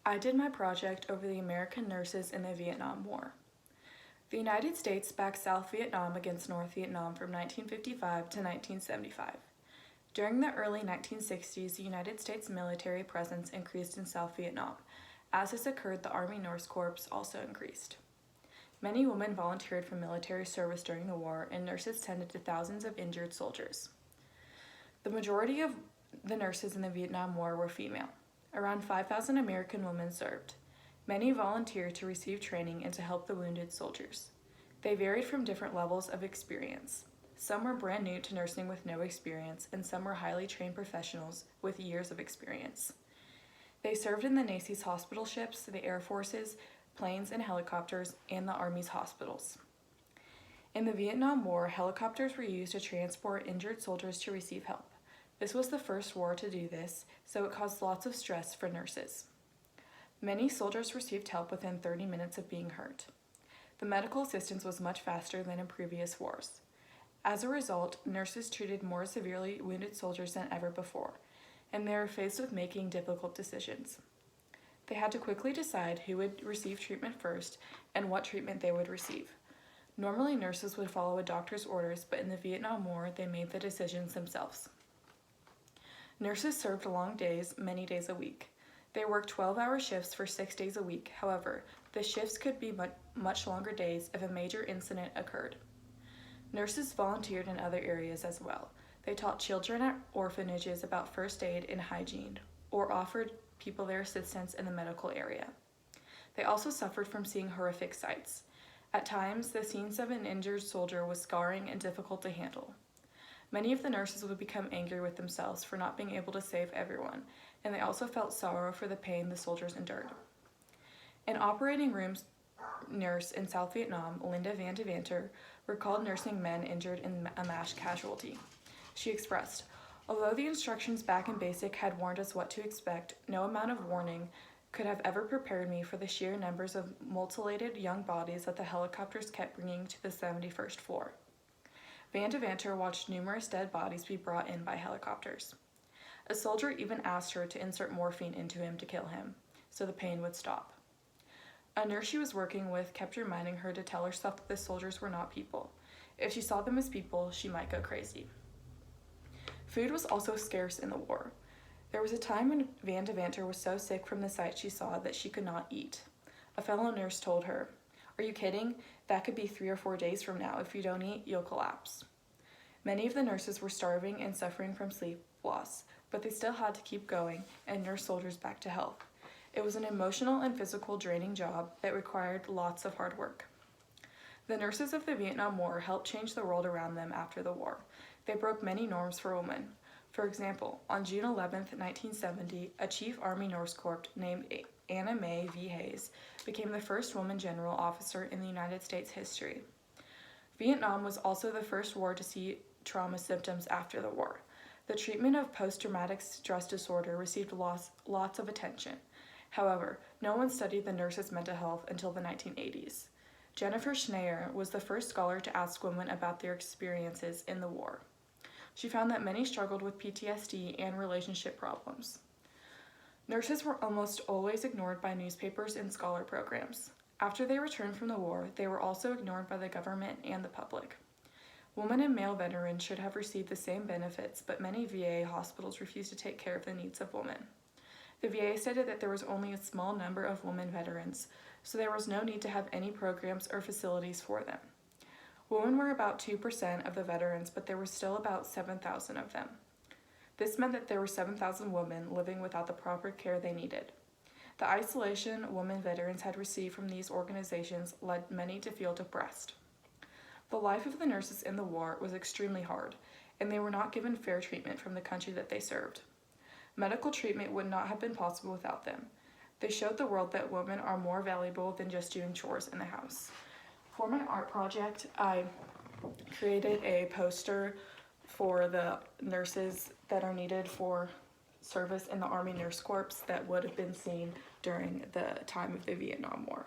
I did my project over the American nurses in the Vietnam War. The United States backed South Vietnam against North Vietnam from 1955 to 1975. During the early 1960s, the United States military presence increased in South Vietnam. As this occurred, the Army Nurse Corps also increased. Many women volunteered for military service during the war, and nurses tended to thousands of injured soldiers. The majority of the nurses in the Vietnam War were female. Around 5,000 American women served. Many volunteered to receive training and to help the wounded soldiers. They varied from different levels of experience. Some were brand new to nursing with no experience, and some were highly trained professionals with years of experience. They served in the Navy's hospital ships, the Air Force's planes and helicopters, and the Army's hospitals. In the Vietnam War, helicopters were used to transport injured soldiers to receive help. This was the first war to do this, so it caused lots of stress for nurses. Many soldiers received help within 30 minutes of being hurt. The medical assistance was much faster than in previous wars. As a result, nurses treated more severely wounded soldiers than ever before, and they were faced with making difficult decisions. They had to quickly decide who would receive treatment first and what treatment they would receive. Normally, nurses would follow a doctor's orders, but in the Vietnam War, they made the decisions themselves. Nurses served long days, many days a week. They worked 12-hour shifts for 6 days a week. However, the shifts could be much longer days if a major incident occurred. Nurses volunteered in other areas as well. They taught children at orphanages about first aid and hygiene, or offered people their assistance in the medical area. They also suffered from seeing horrific sights. At times, the scenes of an injured soldier was scarring and difficult to handle. Many of the nurses would become angry with themselves for not being able to save everyone, and they also felt sorrow for the pain the soldiers endured. An operating room nurse in South Vietnam, Linda Van Devanter, recalled nursing men injured in a mass casualty. She expressed, "Although the instructions back in basic had warned us what to expect, no amount of warning could have ever prepared me for the sheer numbers of mutilated young bodies that the helicopters kept bringing to the 71st floor." Van Devanter watched numerous dead bodies be brought in by helicopters. A soldier even asked her to insert morphine into him to kill him, so the pain would stop. A nurse she was working with kept reminding her to tell herself that the soldiers were not people. If she saw them as people, she might go crazy. Food was also scarce in the war. There was a time when Van Devanter was so sick from the sight she saw that she could not eat. A fellow nurse told her, "Are you kidding? That could be 3 or 4 days from now. If you don't eat, you'll collapse." Many of the nurses were starving and suffering from sleep loss, but they still had to keep going and nurse soldiers back to health. It was an emotional and physical draining job that required lots of hard work. The nurses of the Vietnam War helped change the world around them after the war. They broke many norms for women. For example, on June 11, 1970, a Chief Army Nurse Corps named Anna Mae V. Hayes became the first woman general officer in the United States history. Vietnam was also the first war to see trauma symptoms after the war. The treatment of post-traumatic stress disorder received lots of attention. However, no one studied the nurses' mental health until the 1980s. Jennifer Schneier was the first scholar to ask women about their experiences in the war. She found that many struggled with PTSD and relationship problems. Nurses were almost always ignored by newspapers and scholar programs. After they returned from the war, they were also ignored by the government and the public. Women and male veterans should have received the same benefits, but many VA hospitals refused to take care of the needs of women. The VA stated that there was only a small number of women veterans, so there was no need to have any programs or facilities for them. Women were about 2% of the veterans, but there were still about 7,000 of them. This meant that there were 7,000 women living without the proper care they needed. The isolation women veterans had received from these organizations led many to feel depressed. The life of the nurses in the war was extremely hard, and they were not given fair treatment from the country that they served. Medical treatment would not have been possible without them. They showed the world that women are more valuable than just doing chores in the house. For my art project, I created a poster for the nurses that are needed for service in the Army Nurse Corps that would have been seen during the time of the Vietnam War.